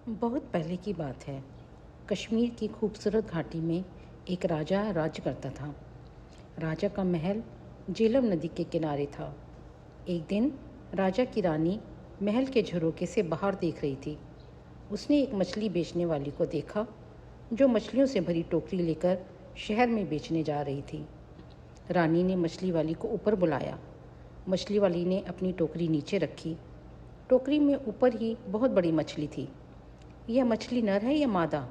बहुत पहले की बात है। कश्मीर की खूबसूरत घाटी में एक राजा राज्य करता था। राजा का महल झेलम नदी के किनारे था। एक दिन राजा की रानी महल के झरोखे से बाहर देख रही थी। उसने एक मछली बेचने वाली को देखा जो मछलियों से भरी टोकरी लेकर शहर में बेचने जा रही थी। रानी ने मछली वाली को ऊपर बुलाया। मछली वाली ने अपनी टोकरी नीचे रखी। टोकरी में ऊपर ही बहुत बड़ी मछली थी। यह मछली नर है या मादा?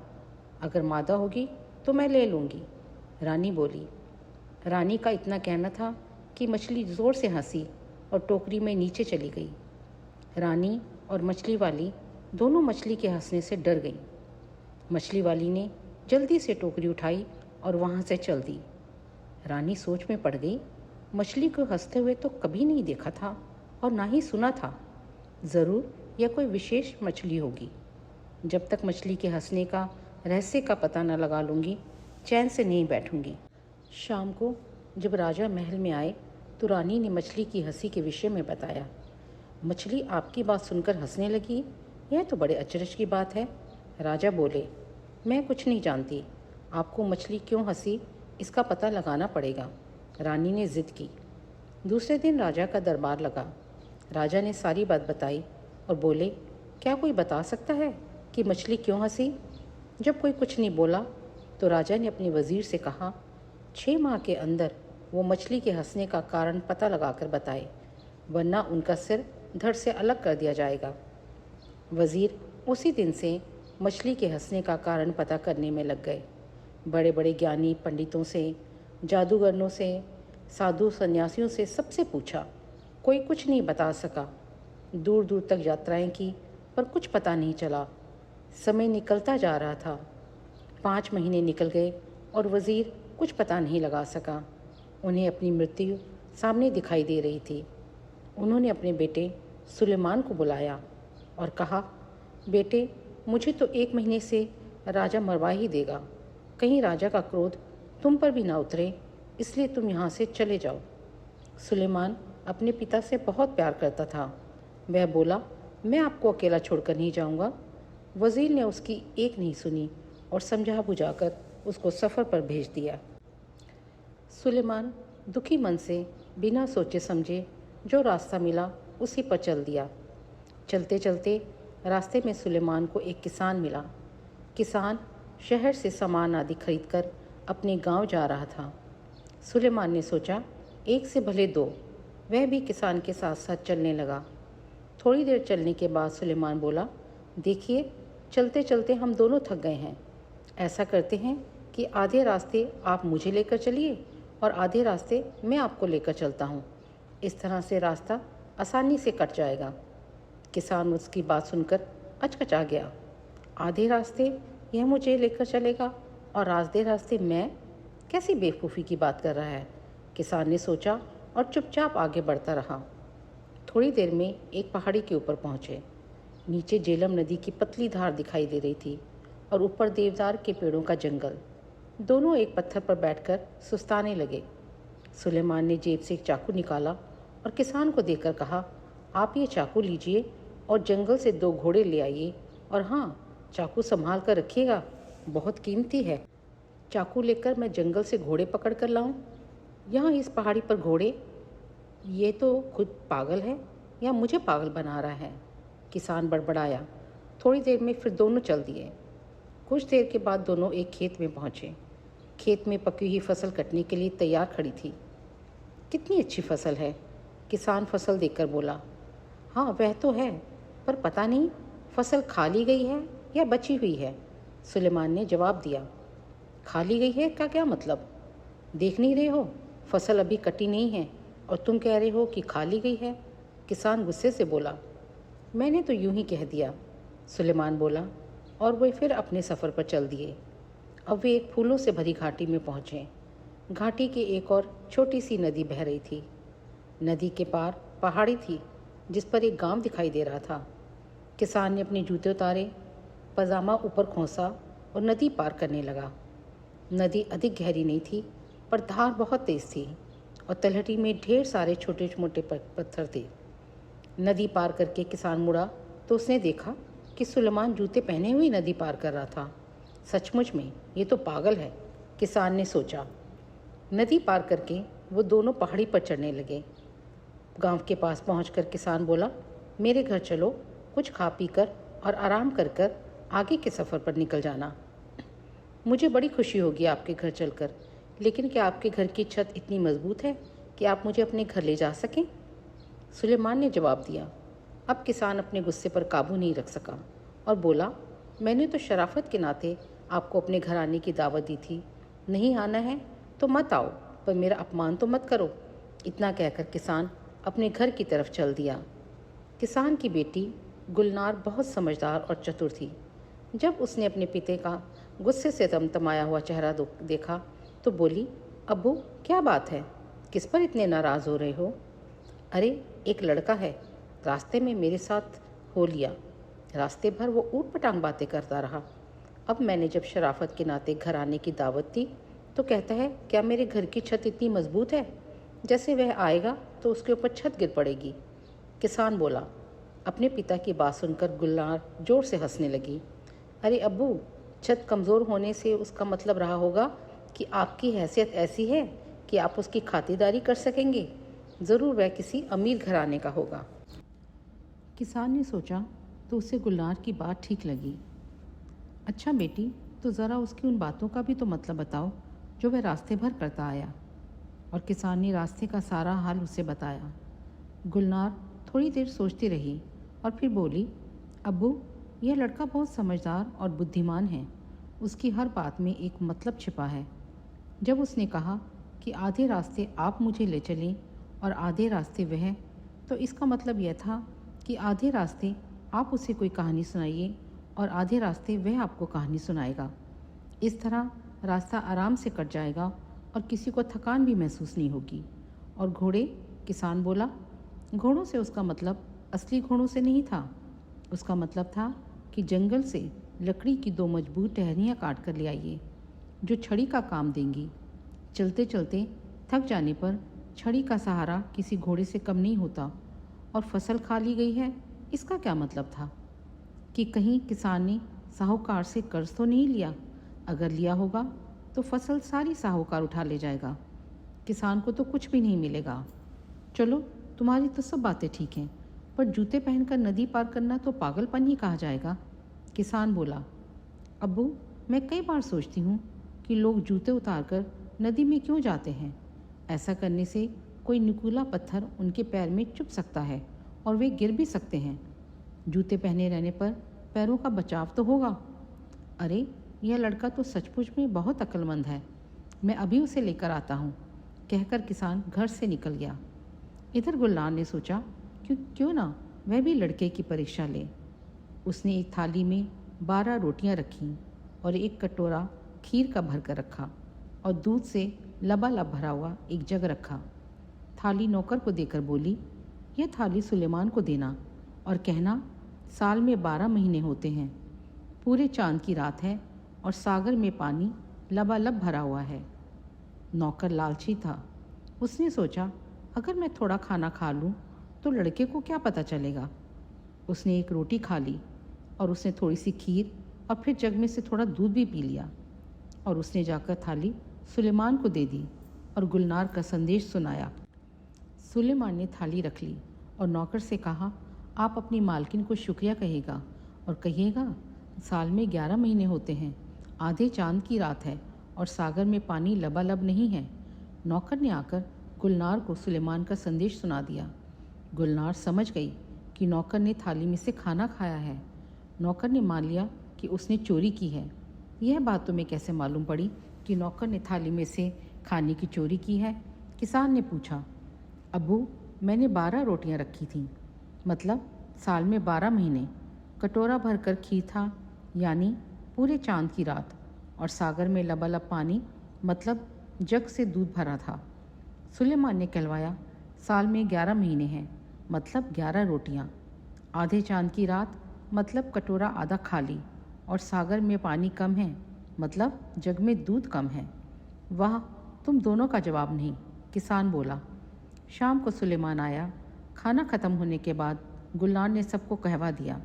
अगर मादा होगी तो मैं ले लूँगी, रानी बोली। रानी का इतना कहना था कि मछली ज़ोर से हंसी और टोकरी में नीचे चली गई। रानी और मछली वाली दोनों मछली के हंसने से डर गईं। मछली वाली ने जल्दी से टोकरी उठाई और वहाँ से चल दी। रानी सोच में पड़ गई। मछली को हंसते हुए तो कभी नहीं देखा था और ना ही सुना था। ज़रूर यह कोई विशेष मछली होगी। जब तक मछली के हंसने का रहस्य का पता न लगा लूँगी, चैन से नहीं बैठूंगी। शाम को जब राजा महल में आए तो रानी ने मछली की हंसी के विषय में बताया। मछली आपकी बात सुनकर हंसने लगी, यह तो बड़े अचरज की बात है। राजा बोले, मैं कुछ नहीं जानती। आपको मछली क्यों हंसी इसका पता लगाना पड़ेगा। रानी ने जिद की। दूसरे दिन राजा का दरबार लगा। राजा ने सारी बात बताई और बोले, क्या कोई बता सकता है कि मछली क्यों हंसी? जब कोई कुछ नहीं बोला तो राजा ने अपने वज़ीर से कहा, 6 माह के अंदर वो मछली के हंसने का कारण पता लगाकर बताए, वरना उनका सिर धड़ से अलग कर दिया जाएगा। वज़ीर उसी दिन से मछली के हंसने का कारण पता करने में लग गए। बड़े बड़े ज्ञानी पंडितों से, जादूगरनों से, साधु सन्यासियों से सबसे पूछा, कोई कुछ नहीं बता सका। दूर दूर तक यात्राएं की पर कुछ पता नहीं चला। समय निकलता जा रहा था। 5 महीने निकल गए और वज़ीर कुछ पता नहीं लगा सका। उन्हें अपनी मृत्यु सामने दिखाई दे रही थी। उन्होंने अपने बेटे सुलेमान को बुलाया और कहा, बेटे, मुझे तो 1 महीने से राजा मरवा ही देगा। कहीं राजा का क्रोध तुम पर भी ना उतरे, इसलिए तुम यहाँ से चले जाओ। सुलेमान अपने पिता से बहुत प्यार करता था। वह बोला, मैं आपको अकेला छोड़कर नहीं जाऊँगा। वज़ीर ने उसकी एक नहीं सुनी और समझा बुझाकर उसको सफ़र पर भेज दिया। सुलेमान दुखी मन से बिना सोचे समझे जो रास्ता मिला उसी पर चल दिया। चलते चलते रास्ते में सुलेमान को एक किसान मिला। किसान शहर से सामान आदि खरीदकर अपने गांव जा रहा था। सुलेमान ने सोचा, एक से भले दो। वह भी किसान के साथ साथ चलने लगा। थोड़ी देर चलने के बाद सुलेमान बोला, देखिए, चलते चलते हम दोनों थक गए हैं। ऐसा करते हैं कि आधे रास्ते आप मुझे लेकर चलिए और आधे रास्ते मैं आपको लेकर चलता हूँ। इस तरह से रास्ता आसानी से कट जाएगा। किसान उसकी बात सुनकर अचकचा गया। आधे रास्ते यह मुझे लेकर चलेगा और आधे रास्ते मैं? कैसी बेवकूफ़ी की बात कर रहा है। किसान ने सोचा और चुपचाप आगे बढ़ता रहा। थोड़ी देर में एक पहाड़ी के ऊपर पहुँचे। नीचे झेलम नदी की पतली धार दिखाई दे रही थी और ऊपर देवदार के पेड़ों का जंगल। दोनों एक पत्थर पर बैठकर सुस्ताने लगे। सुलेमान ने जेब से एक चाकू निकाला और किसान को देकर कहा, आप ये चाकू लीजिए और जंगल से 2 घोड़े ले आइए, और हाँ, चाकू संभाल कर रखिएगा, बहुत कीमती है। चाकू लेकर मैं जंगल से घोड़े पकड़ कर लाऊं? यहाँ इस पहाड़ी पर घोड़े? ये तो खुद पागल है या मुझे पागल बना रहा है। किसान बड़बड़ाया। थोड़ी देर में फिर दोनों चल दिए। कुछ देर के बाद दोनों एक खेत में पहुँचे। खेत में पकी हुई फसल कटने के लिए तैयार खड़ी थी। कितनी अच्छी फसल है, किसान फसल देखकर बोला। हाँ, वह तो है, पर पता नहीं फसल खा ली गई है या बची हुई है, सुलेमान ने जवाब दिया। खा ली गई है का क्या मतलब? देख नहीं रहे हो, फसल अभी कटी नहीं है और तुम कह रहे हो कि खा ली गई है, किसान गुस्से से बोला। मैंने तो यूं ही कह दिया, सुलेमान बोला, और वे फिर अपने सफ़र पर चल दिए। अब वे एक फूलों से भरी घाटी में पहुँचे। घाटी के एक और छोटी सी नदी बह रही थी। नदी के पार पहाड़ी थी जिस पर एक गांव दिखाई दे रहा था। किसान ने अपने जूते उतारे, पजामा ऊपर खोंसा और नदी पार करने लगा। नदी अधिक गहरी नहीं थी पर धार बहुत तेज़ थी और तलहटी में ढेर सारे छोटे मोटे पत्थर थे। नदी पार करके किसान मुड़ा तो उसने देखा कि सुलेमान जूते पहने हुए नदी पार कर रहा था। सचमुच में ये तो पागल है, किसान ने सोचा। नदी पार करके वो दोनों पहाड़ी पर चढ़ने लगे। गांव के पास पहुंचकर किसान बोला, मेरे घर चलो, कुछ खा पी कर और आराम कर कर आगे के सफ़र पर निकल जाना। मुझे बड़ी खुशी होगी आपके घर चलकर, लेकिन क्या आपके घर की छत इतनी मजबूत है कि आप मुझे अपने घर ले जा सकें? सुलेमान ने जवाब दिया। अब किसान अपने गुस्से पर काबू नहीं रख सका और बोला, मैंने तो शराफत के नाते आपको अपने घर आने की दावत दी थी। नहीं आना है तो मत आओ, पर मेरा अपमान तो मत करो। इतना कहकर किसान अपने घर की तरफ चल दिया। किसान की बेटी गुलनार बहुत समझदार और चतुर थी। जब उसने अपने पिता का गुस्से से तमतमाया हुआ चेहरा देखा तो बोली, अब्बू क्या बात है, किस पर इतने नाराज़ हो रहे हो? अरे एक लड़का है, रास्ते में मेरे साथ हो लिया। रास्ते भर वो ऊट पटांग बातें करता रहा। अब मैंने जब शराफत के नाते घर आने की दावत दी तो कहता है, क्या मेरे घर की छत इतनी मजबूत है, जैसे वह आएगा तो उसके ऊपर छत गिर पड़ेगी। किसान बोला। अपने पिता की बात सुनकर गुलनार जोर से हंसने लगी। अरे अब्बू, छत कमज़ोर होने से उसका मतलब रहा होगा कि आपकी हैसियत ऐसी है कि आप उसकी खातिरदारी कर सकेंगे। ज़रूर वह किसी अमीर घराने का होगा। किसान ने सोचा तो उसे गुलनार की बात ठीक लगी। अच्छा बेटी, तो ज़रा उसकी उन बातों का भी तो मतलब बताओ जो वह रास्ते भर करता आया। और किसान ने रास्ते का सारा हाल उसे बताया। गुलनार थोड़ी देर सोचती रही और फिर बोली, अब्बू यह लड़का बहुत समझदार और बुद्धिमान है। उसकी हर बात में एक मतलब छिपा है। जब उसने कहा कि आधे रास्ते आप मुझे ले चलें और आधे रास्ते वह, तो इसका मतलब यह था कि आधे रास्ते आप उसे कोई कहानी सुनाइए और आधे रास्ते वह आपको कहानी सुनाएगा। इस तरह रास्ता आराम से कट जाएगा और किसी को थकान भी महसूस नहीं होगी। और घोड़े, किसान बोला। घोड़ों से उसका मतलब असली घोड़ों से नहीं था। उसका मतलब था कि जंगल से लकड़ी की 2 मजबूत टहनियाँ काट कर ले आइए जो छड़ी का काम देंगी। चलते चलते थक जाने पर छड़ी का सहारा किसी घोड़े से कम नहीं होता। और फसल खा ली गई है, इसका क्या मतलब था? कि कहीं किसान ने साहूकार से कर्ज तो नहीं लिया? अगर लिया होगा तो फसल सारी साहूकार उठा ले जाएगा। किसान को तो कुछ भी नहीं मिलेगा। चलो, तुम्हारी तो सब बातें ठीक हैं, पर जूते पहनकर नदी पार करना तो पागलपन ही कहा जाएगा। किसान बोला। अब्बू, मैं कई बार सोचती हूँ कि लोग जूते उतारकर नदी में क्यों जाते हैं। ऐसा करने से कोई नुकीला पत्थर उनके पैर में चुभ सकता है और वे गिर भी सकते हैं। जूते पहने रहने पर पैरों का बचाव तो होगा। अरे यह लड़का तो सचमुच में बहुत अक्लमंद है, मैं अभी उसे लेकर आता हूँ, कहकर किसान घर से निकल गया। इधर गुलनार ने सोचा क्यों ना वह भी लड़के की परीक्षा ले। उसने एक थाली में 12 रोटियां रखीं और एक कटोरा खीर का भर कर रखा और दूध से लबालब भरा हुआ एक जग रखा। थाली नौकर को देकर बोली, यह थाली सुलेमान को देना और कहना, साल में 12 महीने होते हैं, पूरे चांद की रात है और सागर में पानी लबालब भरा हुआ है। नौकर लालची था। उसने सोचा, अगर मैं थोड़ा खाना खा लूँ तो लड़के को क्या पता चलेगा। उसने एक रोटी खा ली और उसने थोड़ी सी खीर और फिर जग में से थोड़ा दूध भी पी लिया। और उसने जाकर थाली सुलेमान को दे दी और गुलनार का संदेश सुनाया। सुलेमान ने थाली रख ली और नौकर से कहा, आप अपनी मालकिन को शुक्रिया कहिएगा और कहिएगा, साल में 11 महीने होते हैं, आधे चांद की रात है और सागर में पानी लबालब नहीं है। नौकर ने आकर गुलनार को सुलेमान का संदेश सुना दिया। गुलनार समझ गई कि नौकर ने थाली में से खाना खाया है। नौकर ने मान लिया कि उसने चोरी की है। यह बात तुम्हें कैसे मालूम पड़ी कि नौकर ने थाली में से खाने की चोरी की है? किसान ने पूछा। अब्बू, मैंने 12 रोटियां रखी थीं, मतलब साल में 12 महीने। कटोरा भर कर खीर था, यानी पूरे चांद की रात, और सागर में लबालब पानी, मतलब जग से दूध भरा था। सुलेमान ने कहलवाया, साल में 11 महीने हैं, मतलब 11 रोटियां। आधे चांद की रात, मतलब कटोरा आधा खाली, और सागर में पानी कम है, मतलब जग में दूध कम है। वाह, तुम दोनों का जवाब नहीं, किसान बोला। शाम को सुलेमान आया। खाना ख़त्म होने के बाद गुलनार ने सबको कहवा दिया।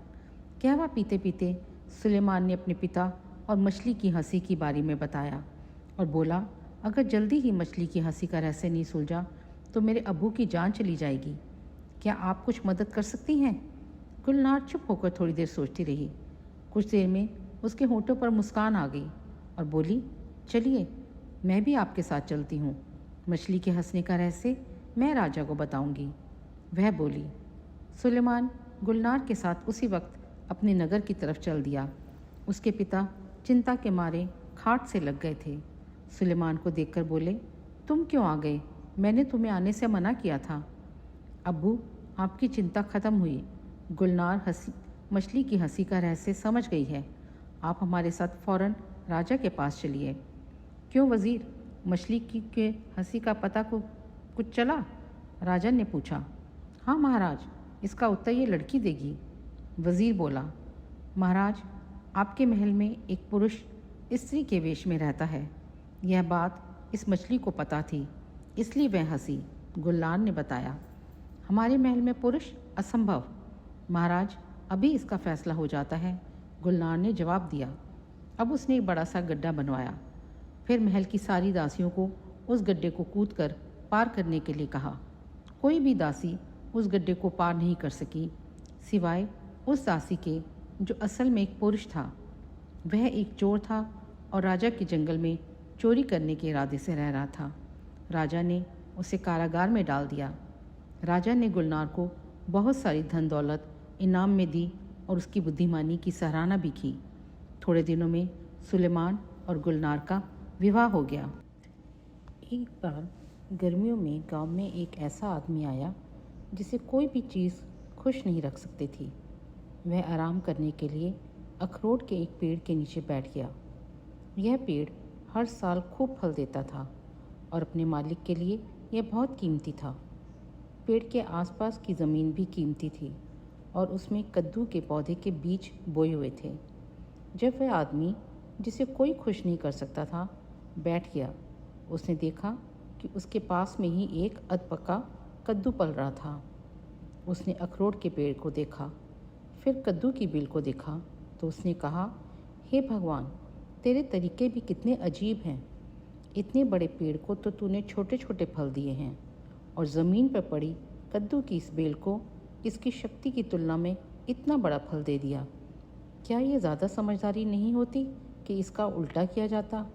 कहवा पीते पीते सुलेमान ने अपने पिता और मछली की हंसी की बारे में बताया और बोला, अगर जल्दी ही मछली की हंसी का रहस्य नहीं सुलझा तो मेरे अब्बू की जान चली जाएगी। क्या आप कुछ मदद कर सकती हैं? गुलनार चुप होकर थोड़ी देर सोचती रही। कुछ देर में उसके होठों पर मुस्कान आ गई और बोली, चलिए मैं भी आपके साथ चलती हूँ। मछली के हंसने का रहस्य मैं राजा को बताऊंगी। वह बोली। सुलेमान गुलनार के साथ उसी वक्त अपने नगर की तरफ चल दिया। उसके पिता चिंता के मारे खाट से लग गए थे। सुलेमान को देखकर बोले, तुम क्यों आ गए? मैंने तुम्हें आने से मना किया था। अब्बू, आपकी चिंता खत्म हुई। गुलनार मछली की हंसी का रहस्य समझ गई है। आप हमारे साथ फौरन राजा के पास चलिए। क्यों वज़ीर, मछली की के हंसी का पता को कुछ चला? राजा ने पूछा। हाँ महाराज, इसका उत्तर ये लड़की देगी। वज़ीर बोला। महाराज, आपके महल में एक पुरुष स्त्री के वेश में रहता है। यह बात इस मछली को पता थी, इसलिए वह हंसी। गुलनार ने बताया। हमारे महल में पुरुष? असंभव महाराज, अभी इसका फैसला हो जाता है, गुलनार ने जवाब दिया। अब उसने एक बड़ा सा गड्ढा बनवाया। फिर महल की सारी दासियों को उस गड्ढे को कूदकर पार करने के लिए कहा। कोई भी दासी उस गड्ढे को पार नहीं कर सकी, सिवाय उस दासी के जो असल में एक पुरुष था। वह एक चोर था और राजा के जंगल में चोरी करने के इरादे से रह रहा था। राजा ने उसे कारागार में डाल दिया। राजा ने गुलनार को बहुत सारी धन दौलत इनाम में दी और उसकी बुद्धिमानी की सराहना भी की। थोड़े दिनों में सुलेमान और गुलनार का विवाह हो गया। एक बार गर्मियों में गांव में एक ऐसा आदमी आया जिसे कोई भी चीज़ खुश नहीं रख सकती थी। वह आराम करने के लिए अखरोट के एक पेड़ के नीचे बैठ गया। यह पेड़ हर साल खूब फल देता था और अपने मालिक के लिए यह बहुत कीमती था। पेड़ के आसपास की ज़मीन भी कीमती थी और उसमें कद्दू के पौधे के बीज बोए हुए थे। जब वह आदमी, जिसे कोई खुश नहीं कर सकता था, बैठ गया, उसने देखा कि उसके पास में ही एक अधपका कद्दू पल रहा था। उसने अखरोट के पेड़ को देखा, फिर कद्दू की बेल को देखा तो उसने कहा, हे भगवान, तेरे तरीके भी कितने अजीब हैं। इतने बड़े पेड़ को तो तूने छोटे छोटे फल दिए हैं और ज़मीन पर पड़ी कद्दू की इस बेल को इसकी शक्ति की तुलना में इतना बड़ा फल दे दिया। क्या ये ज़्यादा समझदारी नहीं होती कि इसका उल्टा किया जाता?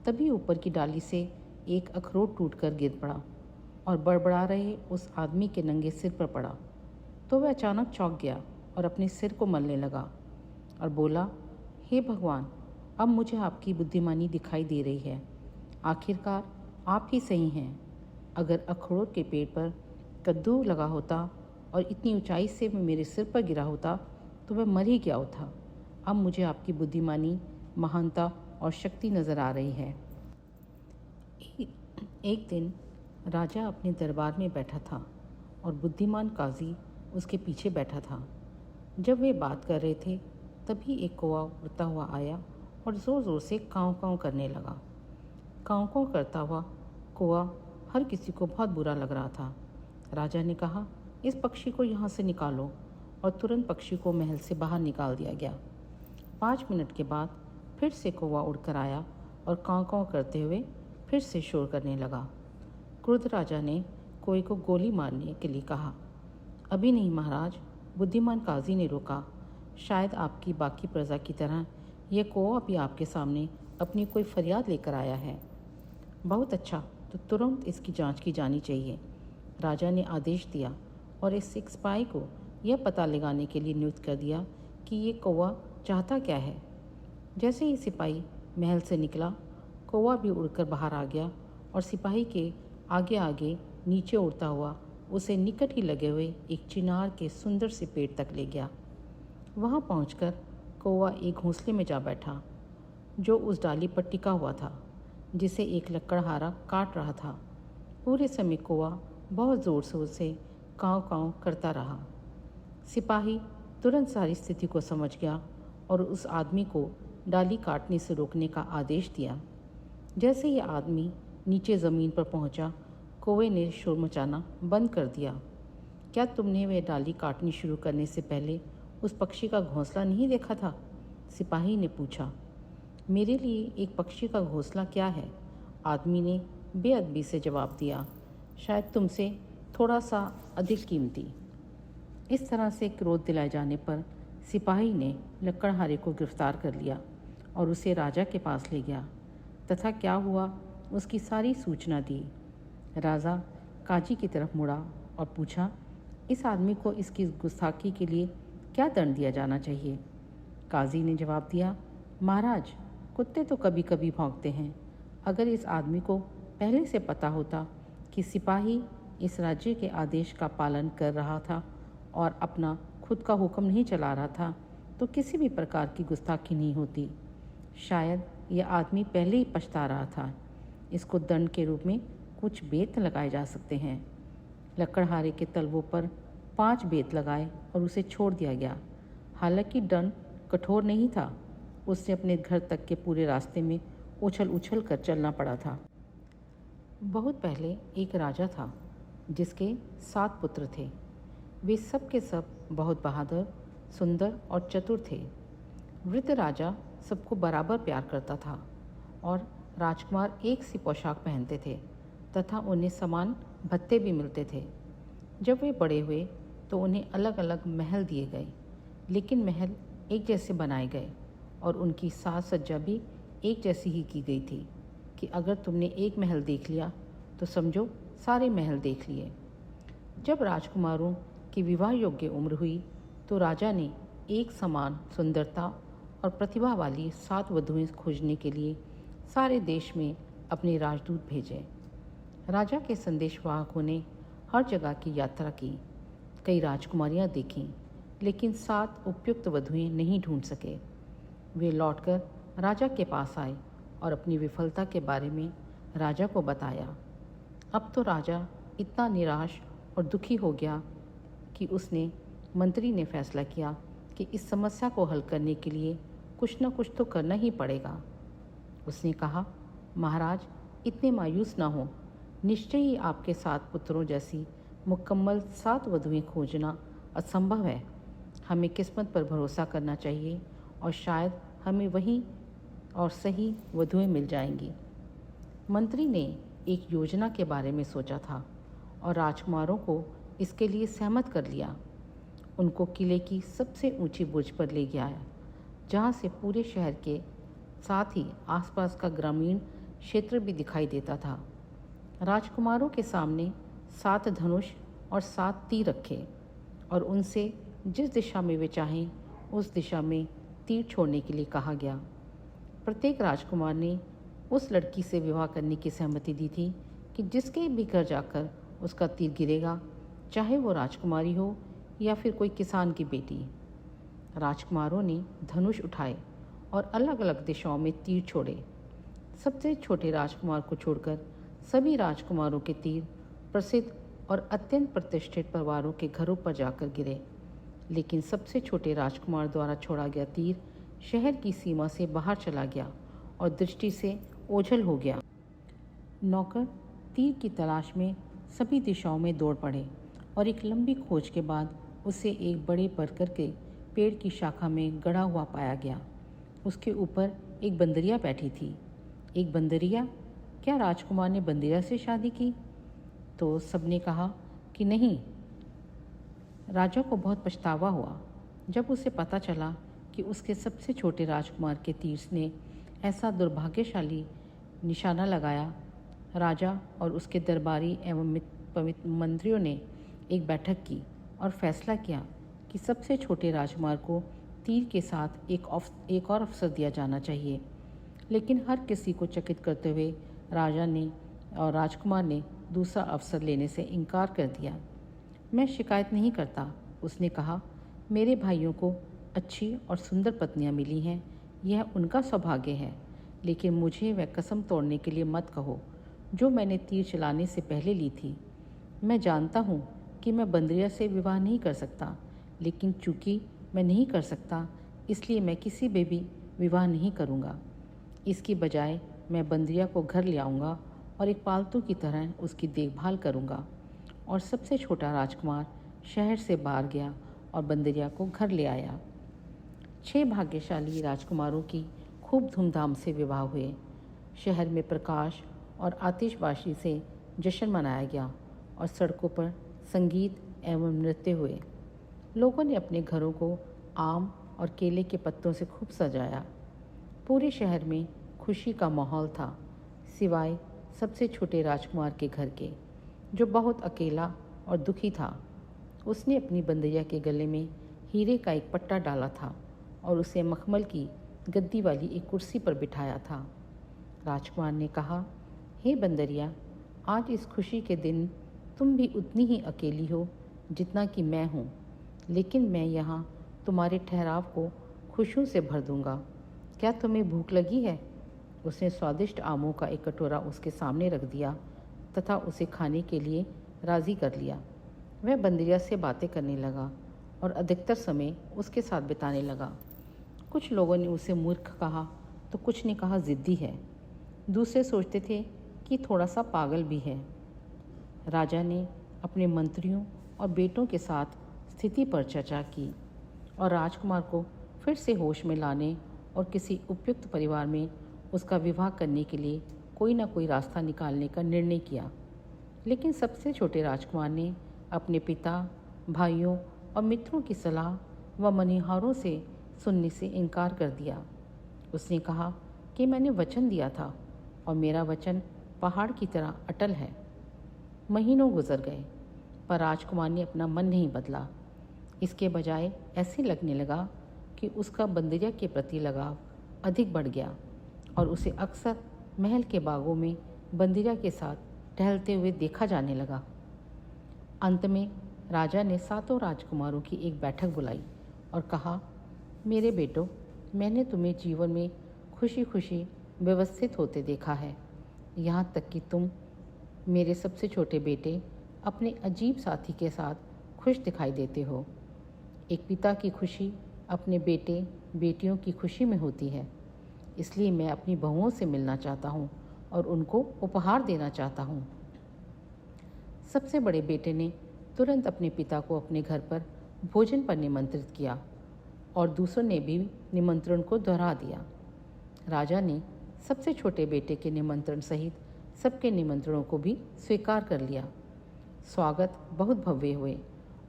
तभी ऊपर की डाली से एक अखरोट टूटकर गिर पड़ा और बड़बड़ा रहे उस आदमी के नंगे सिर पर पड़ा। तो वह अचानक चौंक गया और अपने सिर को मलने लगा और बोला, हे भगवान, अब मुझे आपकी बुद्धिमानी दिखाई दे रही है। आखिरकार आप ही सही हैं। अगर अखरोट के पेड़ पर कद्दू लगा होता और इतनी ऊंचाई से मेरे सिर पर गिरा होता तो वह मर ही गया होता। अब मुझे आपकी बुद्धिमानी, महानता और शक्ति नज़र आ रही है। एक दिन राजा अपने दरबार में बैठा था और बुद्धिमान काजी उसके पीछे बैठा था। जब वे बात कर रहे थे तभी एक कौवा उड़ता हुआ आया और ज़ोर ज़ोर से काँव काँव करने लगा। काँव काँव करता हुआ कौवा हर किसी को बहुत बुरा लग रहा था। राजा ने कहा, इस पक्षी को यहाँ से निकालो, और तुरंत पक्षी को महल से बाहर निकाल दिया गया। 5 मिनट के बाद फिर से कौवा उड़कर आया और काँव काँव करते हुए फिर से शोर करने लगा। क्रुद्ध राजा ने कौवे को गोली मारने के लिए कहा। अभी नहीं महाराज, बुद्धिमान काजी ने रोका। शायद आपकी बाकी प्रजा की तरह यह कौवा भी आपके सामने अपनी कोई फरियाद लेकर आया है। बहुत अच्छा, तो तुरंत इसकी जांच की जानी चाहिए। राजा ने आदेश दिया और इस सिपाही को यह पता लगाने के लिए नियुक्त कर दिया कि ये कौवा चाहता क्या है। जैसे ही सिपाही महल से निकला, कौवा भी उड़कर बाहर आ गया और सिपाही के आगे आगे नीचे उड़ता हुआ उसे निकट ही लगे हुए एक चिनार के सुंदर से पेड़ तक ले गया। वहाँ पहुंचकर कौवा एक घोंसले में जा बैठा जो उस डाली पर टिका हुआ था जिसे एक लकड़हारा काट रहा था। पूरे समय कौवा बहुत ज़ोर से उसे काँव काँव करता रहा। सिपाही तुरंत सारी स्थिति को समझ गया और उस आदमी को डाली काटने से रोकने का आदेश दिया। जैसे ही आदमी नीचे ज़मीन पर पहुंचा, कौवे ने शोर मचाना बंद कर दिया। क्या तुमने वह डाली काटनी शुरू करने से पहले उस पक्षी का घोंसला नहीं देखा था? सिपाही ने पूछा। मेरे लिए एक पक्षी का घोंसला क्या है? आदमी ने बेअदबी से जवाब दिया। शायद तुमसे थोड़ा सा अधिक कीमती। इस तरह से क्रोध दिलाए जाने पर सिपाही ने लकड़हारे को गिरफ्तार कर लिया और उसे राजा के पास ले गया तथा क्या हुआ उसकी सारी सूचना दी। राजा काजी की तरफ मुड़ा और पूछा, इस आदमी को इसकी गुस्ताखी के लिए क्या दंड दिया जाना चाहिए? काजी ने जवाब दिया, महाराज, कुत्ते तो कभी कभी भौंकते हैं। अगर इस आदमी को पहले से पता होता कि सिपाही इस राज्य के आदेश का पालन कर रहा था और अपना खुद का हुक्म नहीं चला रहा था तो किसी भी प्रकार की गुस्ताखी नहीं होती। शायद यह आदमी पहले ही पछता रहा था। इसको दंड के रूप में कुछ बेत लगाए जा सकते हैं। लकड़हारे के तलवों पर 5 बेत लगाए और उसे छोड़ दिया गया। हालांकि दंड कठोर नहीं था, उससे अपने घर तक के पूरे रास्ते में उछल उछल कर चलना पड़ा था। बहुत पहले एक राजा था जिसके 7 पुत्र थे। वे सब के सब बहुत बहादुर, सुंदर और चतुर थे। वृद्ध राजा सबको बराबर प्यार करता था और राजकुमार एक सी पोशाक पहनते थे तथा उन्हें समान भत्ते भी मिलते थे। जब वे बड़े हुए तो उन्हें अलग अलग महल दिए गए, लेकिन महल एक जैसे बनाए गए और उनकी साज सज्जा भी एक जैसी ही की गई थी कि अगर तुमने एक महल देख लिया तो समझो सारे महल देख लिए। जब राजकुमारों की विवाह योग्य उम्र हुई तो राजा ने एक समान सुंदरता और प्रतिभा वाली 7 वधुएं खोजने के लिए सारे देश में अपने राजदूत भेजे। राजा के संदेशवाहकों ने हर जगह की यात्रा की, कई राजकुमारियां देखीं, लेकिन 7 उपयुक्त वधुएं नहीं ढूंढ सके। वे लौटकर राजा के पास आए और अपनी विफलता के बारे में राजा को बताया। अब तो राजा इतना निराश और दुखी हो गया कि उसने मंत्री ने फैसला किया कि इस समस्या को हल करने के लिए कुछ न कुछ तो करना ही पड़ेगा। उसने कहा, महाराज, इतने मायूस ना हो। निश्चय ही आपके 7 पुत्रों जैसी मुकम्मल 7 वधुएं खोजना असंभव है। हमें किस्मत पर भरोसा करना चाहिए और शायद हमें वही और सही वधुएं मिल जाएंगी। मंत्री ने एक योजना के बारे में सोचा था और राजकुमारों को इसके लिए सहमत कर लिया। उनको किले की सबसे ऊंची बुर्ज पर ले गया, जहाँ से पूरे शहर के साथ ही आसपास का ग्रामीण क्षेत्र भी दिखाई देता था। राजकुमारों के सामने 7 धनुष और 7 तीर रखे और उनसे जिस दिशा में वे चाहें उस दिशा में तीर छोड़ने के लिए कहा गया। प्रत्येक राजकुमार ने उस लड़की से विवाह करने की सहमति दी थी कि जिसके भी घर जाकर उसका तीर गिरेगा, चाहे वो राजकुमारी हो या फिर कोई किसान की बेटी। राजकुमारों ने धनुष उठाए और अलग अलग दिशाओं में तीर छोड़े। सबसे छोटे राजकुमार को छोड़कर सभी राजकुमारों के तीर प्रसिद्ध और अत्यंत प्रतिष्ठित परिवारों के घरों पर जाकर गिरे, लेकिन सबसे छोटे राजकुमार द्वारा छोड़ा गया तीर शहर की सीमा से बाहर चला गया और दृष्टि से ओझल हो गया। नौकर तीर की तलाश में सभी दिशाओं में दौड़ पड़े और एक लंबी खोज के बाद उसे एक बड़े बरगद के पेड़ की शाखा में गड़ा हुआ पाया गया। उसके ऊपर एक बंदरिया बैठी थी। एक बंदरिया? क्या राजकुमार ने बंदरिया से शादी की? तो सबने कहा कि नहीं। राजा को बहुत पछतावा हुआ जब उसे पता चला कि उसके सबसे छोटे राजकुमार के तीर ने ऐसा दुर्भाग्यशाली निशाना लगाया। राजा और उसके दरबारी एवं मंत्रियों ने एक बैठक की और फैसला किया कि सबसे छोटे राजकुमार को तीर के साथ एक और अवसर दिया जाना चाहिए। लेकिन हर किसी को चकित करते हुए राजा ने और राजकुमार ने दूसरा अवसर लेने से इनकार कर दिया। मैं शिकायत नहीं करता, उसने कहा। मेरे भाइयों को अच्छी और सुंदर पत्नियां मिली हैं, यह उनका सौभाग्य है। लेकिन मुझे वह कसम तोड़ने के लिए मत कहो जो मैंने तीर चलाने से पहले ली थी। मैं जानता हूँ कि मैं बंदरिया से विवाह नहीं कर सकता, लेकिन चूंकि मैं नहीं कर सकता इसलिए मैं किसी से भी विवाह नहीं करूँगा। इसकी बजाय मैं बंदरिया को घर ले आऊँगा और एक पालतू की तरह उसकी देखभाल करूँगा। और सबसे छोटा राजकुमार शहर से बाहर गया और बंदरिया को घर ले आया। 6 भाग्यशाली राजकुमारों की खूब धूमधाम से विवाह हुए। शहर में प्रकाश और आतिशबाजी से जश्न मनाया गया और सड़कों पर संगीत एवं नृत्य हुए। लोगों ने अपने घरों को आम और केले के पत्तों से खूब सजाया। पूरे शहर में खुशी का माहौल था, सिवाय सबसे छोटे राजकुमार के घर के, जो बहुत अकेला और दुखी था। उसने अपनी बंदरिया के गले में हीरे का एक पट्टा डाला था और उसे मखमल की गद्दी वाली एक कुर्सी पर बिठाया था। राजकुमार ने कहा, हे बंदरिया, आज इस खुशी के दिन तुम भी उतनी ही अकेली हो जितना कि मैं हूँ, लेकिन मैं यहाँ तुम्हारे ठहराव को खुशियों से भर दूँगा। क्या तुम्हें भूख लगी है? उसने स्वादिष्ट आमों का एक कटोरा उसके सामने रख दिया तथा उसे खाने के लिए राज़ी कर लिया। वह बंदरिया से बातें करने लगा और अधिकतर समय उसके साथ बिताने लगा। कुछ लोगों ने उसे मूर्ख कहा तो कुछ ने कहा ज़िद्दी है। दूसरे सोचते थे कि थोड़ा सा पागल भी है। राजा ने अपने मंत्रियों और बेटों के साथ स्थिति पर चर्चा की और राजकुमार को फिर से होश में लाने और किसी उपयुक्त परिवार में उसका विवाह करने के लिए कोई न कोई रास्ता निकालने का निर्णय किया। लेकिन सबसे छोटे राजकुमार ने अपने पिता, भाइयों और मित्रों की सलाह व मनीहारों से सुनने से इनकार कर दिया। उसने कहा कि मैंने वचन दिया था और मेरा वचन पहाड़ की तरह अटल है। महीनों गुजर गए, पर राजकुमार ने अपना मन नहीं बदला। इसके बजाय ऐसे लगने लगा कि उसका बंदरिया के प्रति लगाव अधिक बढ़ गया और उसे अक्सर महल के बागों में बंदरिया के साथ टहलते हुए देखा जाने लगा। अंत में राजा ने 7 राजकुमारों की एक बैठक बुलाई और कहा, मेरे बेटों, मैंने तुम्हें जीवन में खुशी खुशी व्यवस्थित होते देखा है, यहाँ तक कि तुम, मेरे सबसे छोटे बेटे, अपने अजीब साथी के साथ खुश दिखाई देते हो। एक पिता की खुशी अपने बेटे बेटियों की खुशी में होती है। इसलिए मैं अपनी बहुओं से मिलना चाहता हूँ और उनको उपहार देना चाहता हूँ। सबसे बड़े बेटे ने तुरंत अपने पिता को अपने घर पर भोजन पर निमंत्रित किया और दूसरों ने भी निमंत्रण को दोहरा दिया। राजा ने सबसे छोटे बेटे के निमंत्रण सहित सबके निमंत्रणों को भी स्वीकार कर लिया। स्वागत बहुत भव्य हुए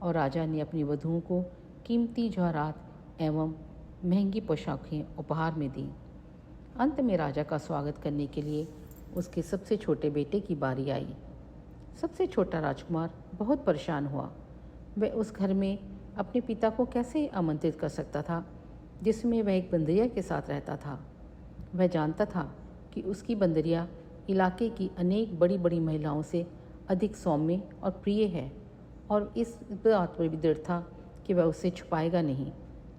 और राजा ने अपनी वधुओं को कीमती जवाहरात एवं महंगी पोशाकें उपहार में दी। अंत में राजा का स्वागत करने के लिए उसके सबसे छोटे बेटे की बारी आई। सबसे छोटा राजकुमार बहुत परेशान हुआ। वह उस घर में अपने पिता को कैसे आमंत्रित कर सकता था जिसमें वह एक बंदरिया के साथ रहता था। वह जानता था कि उसकी बंदरिया इलाके की अनेक बड़ी बड़ी महिलाओं से अधिक सौम्य और प्रिय है और इस बात पर भी दृढ़ था कि वह उसे छुपाएगा नहीं,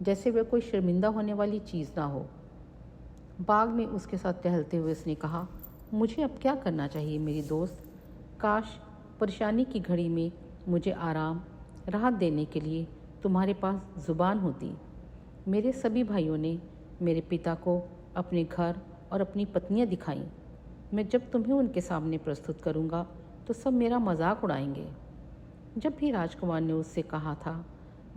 जैसे वह कोई शर्मिंदा होने वाली चीज़ ना हो। बाग में उसके साथ टहलते हुए उसने कहा, मुझे अब क्या करना चाहिए मेरी दोस्त? काश परेशानी की घड़ी में मुझे आराम, राहत देने के लिए तुम्हारे पास ज़ुबान होती। मेरे सभी भाइयों ने मेरे पिता को अपने घर और अपनी पत्नियां दिखाईं। मैं जब तुम्हें उनके सामने प्रस्तुत करूंगा तो सब मेरा मजाक उड़ाएंगे। जब भी राजकुमार ने उससे कहा था,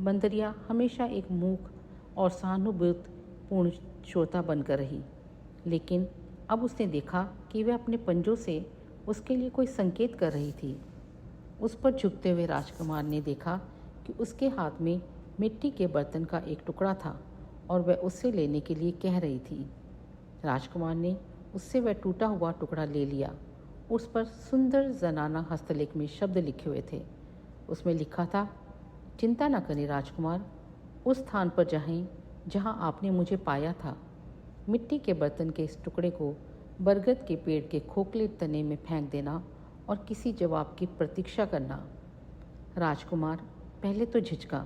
बंदरिया हमेशा एक मूक और सहानुभूतिपूर्ण श्रोता बनकर रही, लेकिन अब उसने देखा कि वह अपने पंजों से उसके लिए कोई संकेत कर रही थी। उस पर झुकते हुए राजकुमार ने देखा कि उसके हाथ में मिट्टी के बर्तन का एक टुकड़ा था और वह उससे लेने के लिए कह रही थी। राजकुमार ने उससे वह टूटा हुआ टुकड़ा ले लिया। उस पर सुंदर जनाना हस्तलेख में शब्द लिखे हुए थे। उसमें लिखा था, चिंता न करें राजकुमार, उस स्थान पर जाएं जहां आपने मुझे पाया था। मिट्टी के बर्तन के इस टुकड़े को बरगद के पेड़ के खोखले तने में फेंक देना और किसी जवाब की प्रतीक्षा करना। राजकुमार पहले तो झिझका,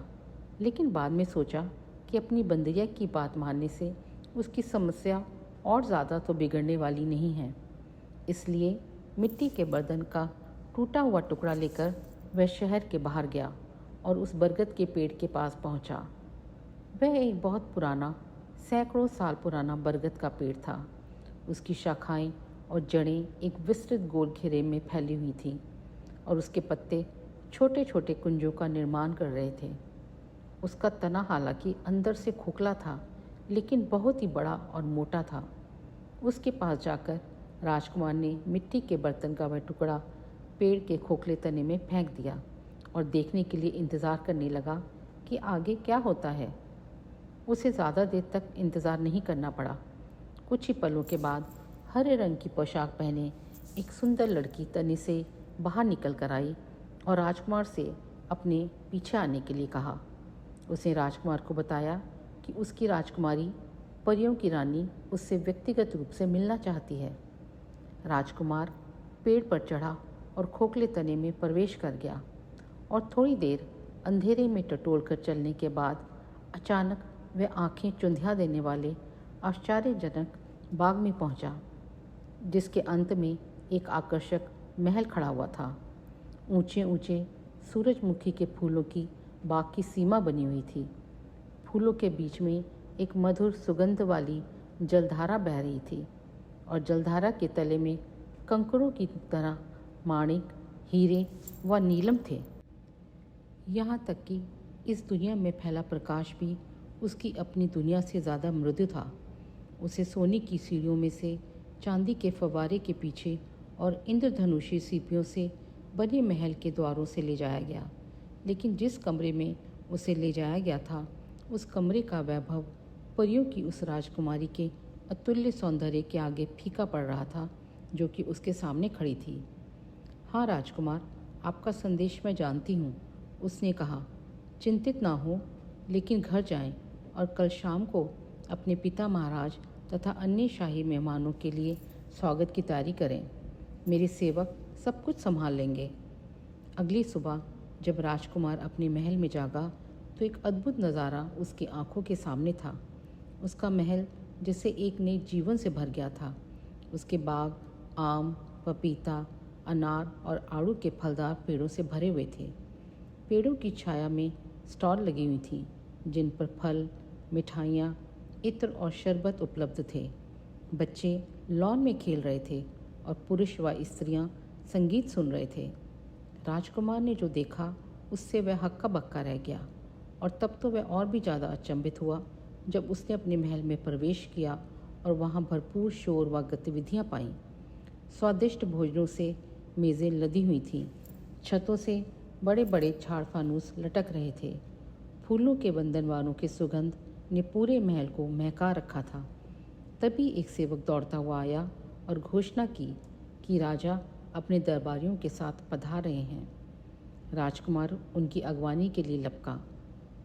लेकिन बाद में सोचा कि अपनी बंदरिया की बात मानने से उसकी समस्या और ज़्यादा तो बिगड़ने वाली नहीं है। इसलिए मिट्टी के बर्तन का टूटा हुआ टुकड़ा लेकर वह शहर के बाहर गया और उस बरगद के पेड़ के पास पहुंचा। वह एक बहुत पुराना, सैकड़ों साल पुराना बरगद का पेड़ था। उसकी शाखाएं और जड़ें एक विस्तृत गोल घेरे में फैली हुई थीं और उसके पत्ते छोटे छोटे कुंजों का निर्माण कर रहे थे। उसका तना हालांकि अंदर से खोखला था, लेकिन बहुत ही बड़ा और मोटा था। उसके पास जाकर राजकुमार ने मिट्टी के बर्तन का वह टुकड़ा पेड़ के खोखले तने में फेंक दिया और देखने के लिए इंतज़ार करने लगा कि आगे क्या होता है। उसे ज़्यादा देर तक इंतज़ार नहीं करना पड़ा। कुछ ही पलों के बाद हरे रंग की पोशाक पहने एक सुंदर लड़की तने से बाहर निकल कर आई और राजकुमार से अपने पीछे आने के लिए कहा। उसने राजकुमार को बताया कि उसकी राजकुमारी परियों की रानी उससे व्यक्तिगत रूप से मिलना चाहती है। राजकुमार पेड़ पर चढ़ा और खोखले तने में प्रवेश कर गया और थोड़ी देर अंधेरे में टटोल कर चलने के बाद अचानक वह आंखें चुंधिया देने वाले आश्चर्यजनक बाग में पहुंचा, जिसके अंत में एक आकर्षक महल खड़ा हुआ था। ऊंचे ऊंचे सूरजमुखी के फूलों की बाग की सीमा बनी हुई थी। फूलों के बीच में एक मधुर सुगंध वाली जलधारा बह रही थी और जलधारा के तले में कंकड़ों की तरह माणिक, हीरे व नीलम थे। यहाँ तक कि इस दुनिया में फैला प्रकाश भी उसकी अपनी दुनिया से ज़्यादा मृदु था। उसे सोने की सीढ़ियों में से चांदी के फव्वारे के पीछे और इंद्रधनुषी सीपियों से बने महल के द्वारों से ले जाया गया। लेकिन जिस कमरे में उसे ले जाया गया था, उस कमरे का वैभव परियों की उस राजकुमारी के अतुल्य सौंदर्य के आगे फीका पड़ रहा था, जो कि उसके सामने खड़ी थी। हाँ राजकुमार, आपका संदेश मैं जानती हूँ, उसने कहा। चिंतित ना हो, लेकिन घर जाएं और कल शाम को अपने पिता महाराज तथा अन्य शाही मेहमानों के लिए स्वागत की तैयारी करें। मेरे सेवक सब कुछ संभाल लेंगे। अगली सुबह जब राजकुमार अपने महल में जागा तो एक अद्भुत नज़ारा उसकी आंखों के सामने था। उसका महल जैसे एक नए जीवन से भर गया था। उसके बाग आम, पपीता, अनार और आड़ू के फलदार पेड़ों से भरे हुए थे। पेड़ों की छाया में स्टॉल लगी हुई थी, जिन पर फल, मिठाइयाँ, इत्र और शरबत उपलब्ध थे। बच्चे लॉन में खेल रहे थे और पुरुष व स्त्रियाँ संगीत सुन रहे थे। राजकुमार ने जो देखा उससे वह हक्का बक्का रह गया और तब तो वह और भी ज़्यादा अचंभित हुआ जब उसने अपने महल में प्रवेश किया और वहाँ भरपूर शोर व गतिविधियाँ पाईं। स्वादिष्ट भोजनों से मेज़ें लदी हुई थीं। छतों से बड़े बड़े झाड़ फानूस लटक रहे थे। फूलों के बंधनवारों की सुगंध ने पूरे महल को महका रखा था। तभी एक सेवक दौड़ता हुआ आया और घोषणा की कि राजा अपने दरबारियों के साथ पधार रहे हैं। राजकुमार उनकी अगवानी के लिए लपका।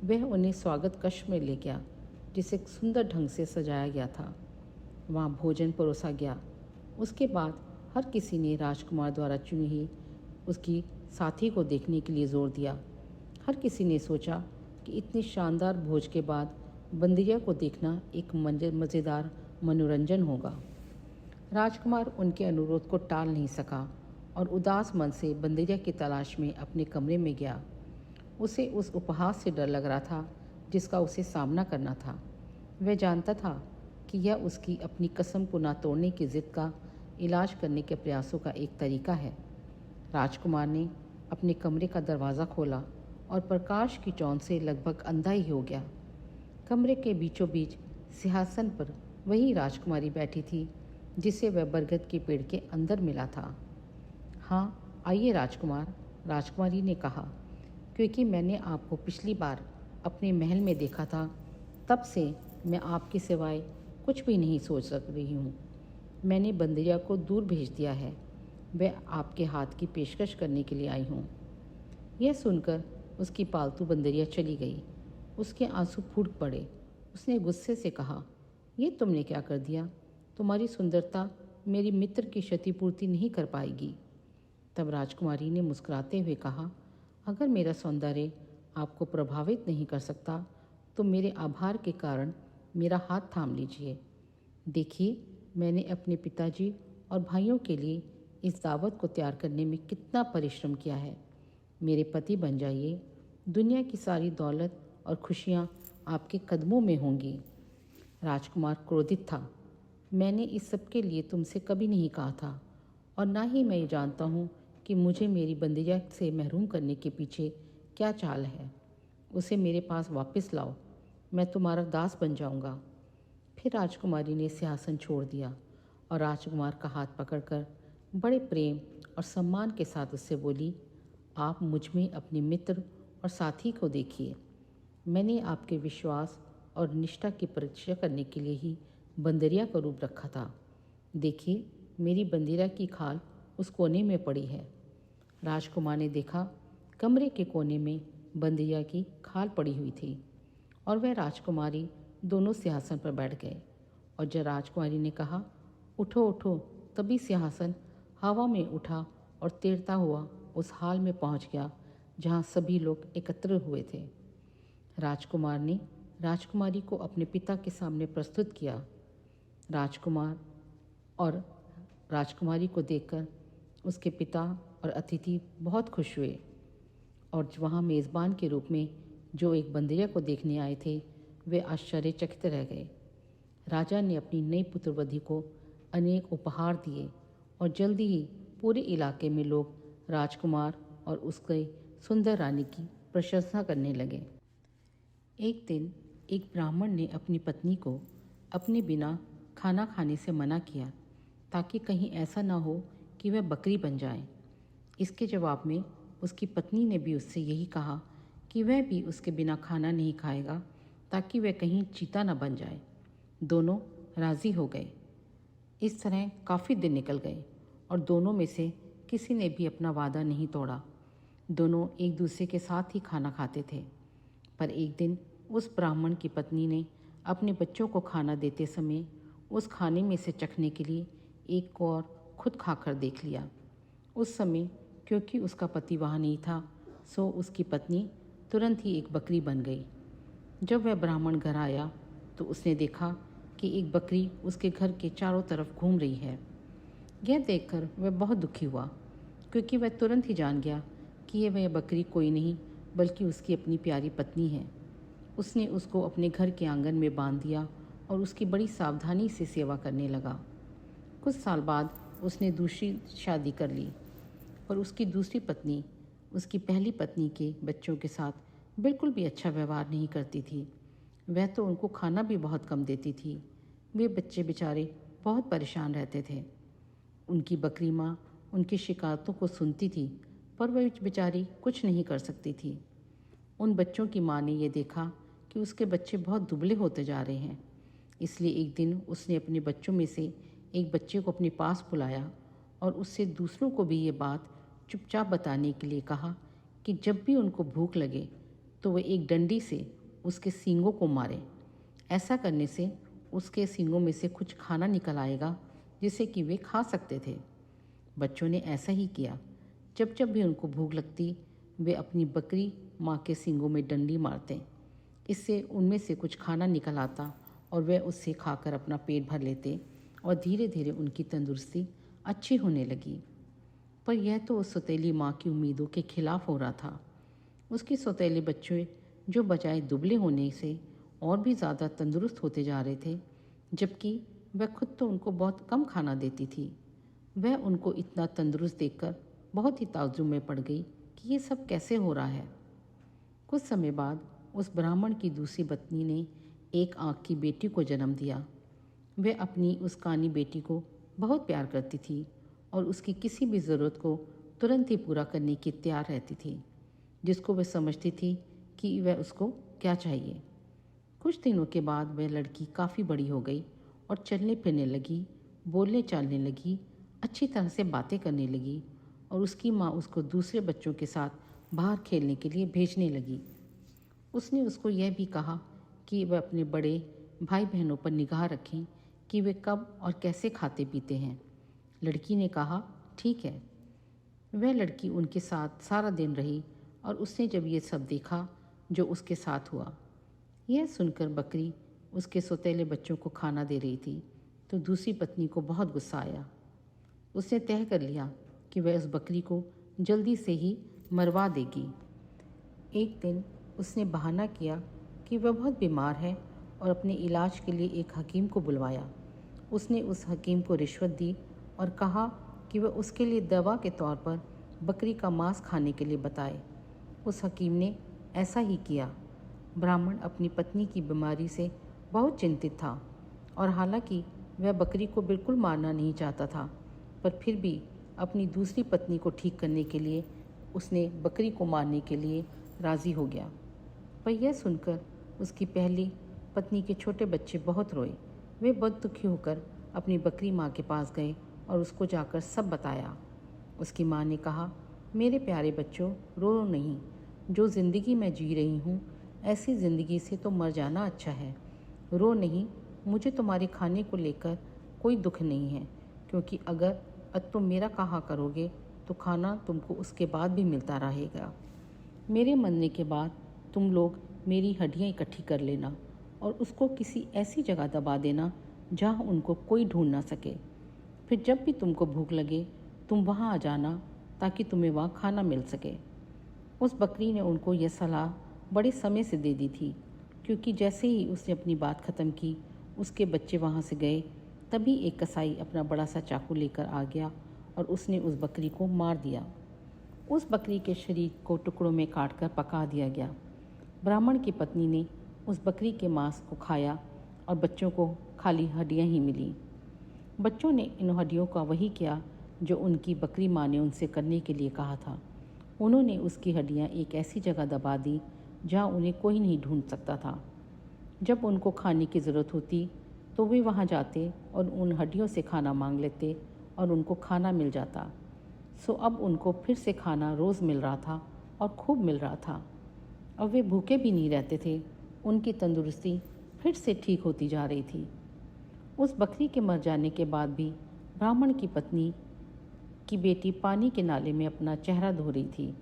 वह उन्हें स्वागत कक्ष में ले गया, जिसे सुंदर ढंग से सजाया गया था। वहाँ भोजन परोसा गया। उसके बाद हर किसी ने राजकुमार द्वारा चुनी हुई उसकी साथी को देखने के लिए जोर दिया। हर किसी ने सोचा कि इतने शानदार भोज के बाद बंदरिया को देखना एक मज़ेदार मनोरंजन होगा। राजकुमार उनके अनुरोध को टाल नहीं सका और उदास मन से बंदरिया की तलाश में अपने कमरे में गया। उसे उस उपहास से डर लग रहा था जिसका उसे सामना करना था। वह जानता था कि यह उसकी अपनी कसम को ना तोड़ने की जिद का इलाज करने के प्रयासों का एक तरीका है। राजकुमार ने अपने कमरे का दरवाज़ा खोला और प्रकाश की चौंध से लगभग अंधा ही हो गया। कमरे के बीचों बीच सिंहासन पर वही राजकुमारी बैठी थी जिसे वह बरगद के पेड़ के अंदर मिला था। हाँ आइए राजकुमार, राजकुमारी ने कहा, क्योंकि मैंने आपको पिछली बार अपने महल में देखा था, तब से मैं आपके सिवाय कुछ भी नहीं सोच सक रही हूँ। मैंने बंदरिया को दूर भेज दिया है। वह आपके हाथ की पेशकश करने के लिए आई हूँ। यह सुनकर उसकी पालतू बंदरिया चली गई। उसके आंसू फूट पड़े। उसने गुस्से से कहा, ये तुमने क्या कर दिया? तुम्हारी सुंदरता मेरी मित्र की क्षतिपूर्ति नहीं कर पाएगी। तब राजकुमारी ने मुस्कुराते हुए कहा, अगर मेरा सौंदर्य आपको प्रभावित नहीं कर सकता तो मेरे आभार के कारण मेरा हाथ थाम लीजिए। देखिए, मैंने अपने पिताजी और भाइयों के लिए इस दावत को तैयार करने में कितना परिश्रम किया है। मेरे पति बन जाइए। दुनिया की सारी दौलत और खुशियाँ आपके कदमों में होंगी। राजकुमार क्रोधित था। मैंने इस सब के लिए तुमसे कभी नहीं कहा था और ना ही मैं ये जानता हूँ कि मुझे मेरी बंदरिया से महरूम करने के पीछे क्या चाल है। उसे मेरे पास वापस लाओ, मैं तुम्हारा दास बन जाऊंगा। फिर राजकुमारी ने सिंहासन छोड़ दिया और राजकुमार का हाथ पकड़कर बड़े प्रेम और सम्मान के साथ उससे बोली, आप मुझ में अपने मित्र और साथी को देखिए। मैंने आपके विश्वास और निष्ठा की परीक्षा करने के लिए ही बंदरिया का रूप रखा था। देखिए, मेरी बंदरिया की खाल उस कोने में पड़ी है। राजकुमार ने देखा, कमरे के कोने में बंदरिया की खाल पड़ी हुई थी और वह राजकुमारी दोनों सिंहासन पर बैठ गए। और जब राजकुमारी ने कहा, उठो उठो, तभी सिंहासन हवा में उठा और तैरता हुआ उस हाल में पहुंच गया जहां सभी लोग एकत्र हुए थे। राजकुमार ने राजकुमारी को अपने पिता के सामने प्रस्तुत किया। राजकुमार और राजकुमारी को देखकर उसके पिता और अतिथि बहुत खुश हुए और वहाँ मेज़बान के रूप में जो एक बंदरिया को देखने आए थे वे आश्चर्यचकित रह गए। राजा ने अपनी नई पुत्रवधू को अनेक उपहार दिए और जल्दी ही पूरे इलाके में लोग राजकुमार और उसके सुंदर रानी की प्रशंसा करने लगे। एक दिन एक ब्राह्मण ने अपनी पत्नी को अपने बिना खाना खाने से मना किया ताकि कहीं ऐसा ना हो कि वह बकरी बन जाए। इसके जवाब में उसकी पत्नी ने भी उससे यही कहा कि वह भी उसके बिना खाना नहीं खाएगा ताकि वह कहीं चीता न बन जाए। दोनों राज़ी हो गए। इस तरह काफ़ी दिन निकल गए और दोनों में से किसी ने भी अपना वादा नहीं तोड़ा। दोनों एक दूसरे के साथ ही खाना खाते थे। पर एक दिन उस ब्राह्मण की पत्नी ने अपने बच्चों को खाना देते समय उस खाने में से चखने के लिए एक को और खुद खाकर देख लिया। उस समय क्योंकि उसका पति वहाँ नहीं था, सो उसकी पत्नी तुरंत ही एक बकरी बन गई। जब वह ब्राह्मण घर आया तो उसने देखा कि एक बकरी उसके घर के चारों तरफ घूम रही है। यह देखकर वह बहुत दुखी हुआ क्योंकि वह तुरंत ही जान गया कि वह बकरी कोई नहीं बल्कि उसकी अपनी प्यारी पत्नी है। उसने उसको अपने घर के आंगन में बांध दिया और उसकी बड़ी सावधानी से सेवा करने लगा। कुछ साल बाद उसने दूसरी शादी कर ली और उसकी दूसरी पत्नी उसकी पहली पत्नी के बच्चों के साथ बिल्कुल भी अच्छा व्यवहार नहीं करती थी। वह तो उनको खाना भी बहुत कम देती थी। वे बच्चे बेचारे बहुत परेशान रहते थे। उनकी बकरी माँ उनकी शिकायतों को सुनती थी पर वह बेचारी कुछ नहीं कर सकती थी। उन बच्चों की माँ ने यह देखा कि उसके बच्चे बहुत दुबले होते जा रहे हैं, इसलिए एक दिन उसने अपने बच्चों में से एक बच्चे को अपने पास बुलाया और उससे दूसरों को भी ये बात चुपचाप बताने के लिए कहा कि जब भी उनको भूख लगे तो वह एक डंडी से उसके सींगों को मारे। ऐसा करने से उसके सींगों में से कुछ खाना निकल आएगा जिसे कि वे खा सकते थे। बच्चों ने ऐसा ही किया। जब जब भी उनको भूख लगती वे अपनी बकरी माँ के सींगों में डंडी मारते। इससे उनमें से कुछ खाना निकल आता और वे उससे खाकर अपना पेट भर लेते और धीरे धीरे उनकी तंदुरुस्ती अच्छी होने लगी। पर यह तो उस सौतेली माँ की उम्मीदों के खिलाफ हो रहा था। उसके सौतेले बच्चे जो बजाय दुबले होने से और भी ज़्यादा तंदुरुस्त होते जा रहे थे, जबकि वह खुद तो उनको बहुत कम खाना देती थी। वह उनको इतना तंदुरुस्त देखकर बहुत ही ताज्जुब में पड़ गई कि ये सब कैसे हो रहा है। कुछ समय बाद उस ब्राह्मण की दूसरी पत्नी ने एक आँख की बेटी को जन्म दिया। वह अपनी उस कानी बेटी को बहुत प्यार करती थी और उसकी किसी भी ज़रूरत को तुरंत ही पूरा करने की तैयार रहती थी, जिसको वह समझती थी कि वह उसको क्या चाहिए। कुछ दिनों के बाद वह लड़की काफ़ी बड़ी हो गई और चलने फिरने लगी, बोलने चालने लगी, अच्छी तरह से बातें करने लगी और उसकी माँ उसको दूसरे बच्चों के साथ बाहर खेलने के लिए भेजने लगी। उसने उसको यह भी कहा कि वह अपने बड़े भाई बहनों पर निगाह रखें कि वे कब और कैसे खाते पीते हैं। लड़की ने कहा, ठीक है। वह लड़की उनके साथ सारा दिन रही और उसने जब ये सब देखा जो उसके साथ हुआ, यह सुनकर बकरी उसके सौतेले बच्चों को खाना दे रही थी तो दूसरी पत्नी को बहुत गुस्सा आया। उसने तय कर लिया कि वह उस बकरी को जल्दी से ही मरवा देगी। एक दिन उसने बहाना किया कि वह बहुत बीमार है और अपने इलाज के लिए एक हकीम को बुलवाया। उसने उस हकीम को रिश्वत दी और कहा कि वह उसके लिए दवा के तौर पर बकरी का मांस खाने के लिए बताए। उस हकीम ने ऐसा ही किया ब्राह्मण अपनी पत्नी की बीमारी से बहुत चिंतित था और हालांकि वह बकरी को बिल्कुल मारना नहीं चाहता था, पर फिर भी अपनी दूसरी पत्नी को ठीक करने के लिए उसने बकरी को मारने के लिए राज़ी हो गया। पर यह सुनकर उसकी पहली पत्नी के छोटे बच्चे बहुत रोए। वे बहुत दुखी होकर अपनी बकरी माँ के पास गए और उसको जाकर सब बताया। उसकी माँ ने कहा, मेरे प्यारे बच्चों, रो नहीं। जो ज़िंदगी मैं जी रही हूँ, ऐसी ज़िंदगी से तो मर जाना अच्छा है। रो नहीं, मुझे तुम्हारे खाने को लेकर कोई दुख नहीं है, क्योंकि अगर अब तुम मेरा कहा करोगे तो खाना तुमको उसके बाद भी मिलता रहेगा। मेरे मरने के बाद तुम लोग मेरी हड्डियाँ इकट्ठी कर लेना और उसको किसी ऐसी जगह दबा देना जहाँ उनको कोई ढूंढ ना सके। फिर जब भी तुमको भूख लगे तुम वहाँ आ जाना ताकि तुम्हें वहाँ खाना मिल सके। उस बकरी ने उनको यह सलाह बड़े समय से दे दी थी, क्योंकि जैसे ही उसने अपनी बात ख़त्म की उसके बच्चे वहाँ से गए। तभी एक कसाई अपना बड़ा सा चाकू लेकर आ गया और उसने उस बकरी को मार दिया। उस बकरी के शरीर को टुकड़ों में काटकर पका दिया गया। ब्राह्मण की पत्नी ने उस बकरी के मांस को खाया और बच्चों को खाली हड्डियाँ ही मिली। बच्चों ने इन हड्डियों का वही किया जो उनकी बकरी माँ ने उनसे करने के लिए कहा था। उन्होंने उसकी हड्डियाँ एक ऐसी जगह दबा दी जहाँ उन्हें कोई नहीं ढूंढ सकता था। जब उनको खाने की ज़रूरत होती तो वे वहाँ जाते और उन हड्डियों से खाना मांग लेते और उनको खाना मिल जाता। सो अब उनको फिर से खाना रोज़ मिल रहा था और खूब मिल रहा था। अब वे भूखे भी नहीं रहते थे। उनकी तंदुरुस्ती फिर से ठीक होती जा रही थी। उस बकरी के मर जाने के बाद भी ब्राह्मण की पत्नी की बेटी पानी के नाले में अपना चेहरा धो रही थी।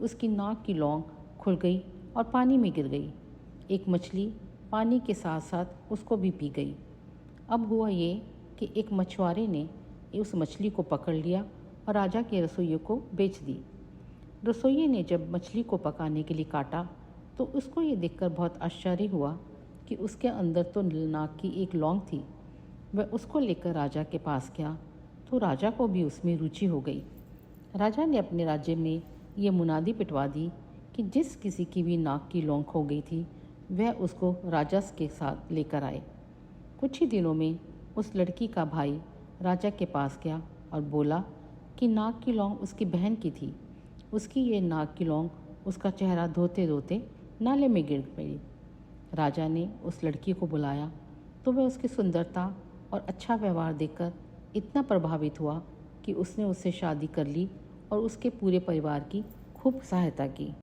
उसकी नाक की लौंग खुल गई और पानी में गिर गई। एक मछली पानी के साथ साथ उसको भी पी गई। अब हुआ ये कि एक मछुआरे ने उस मछली को पकड़ लिया और राजा के रसोइये को बेच दी। रसोइये ने जब मछली को पकाने के लिए काटा तो उसको ये देखकर बहुत आश्चर्य हुआ कि उसके अंदर तो नाक की एक लौंग थी। वह उसको लेकर राजा के पास गया तो राजा को भी उसमें रुचि हो गई। राजा ने अपने राज्य में ये मुनादी पिटवा दी कि जिस किसी की भी नाक की लौंग खो गई थी वह उसको राजा के साथ लेकर आए। कुछ ही दिनों में उस लड़की का भाई राजा के पास गया और बोला कि नाक की लौंग उसकी बहन की थी। उसकी ये नाक की लौंग उसका चेहरा धोते धोते नाले में गिर पड़ी। राजा ने उस लड़की को बुलाया तो वह उसकी सुंदरता और अच्छा व्यवहार देखकर इतना प्रभावित हुआ कि उसने उससे शादी कर ली और उसके पूरे परिवार की खूब सहायता की।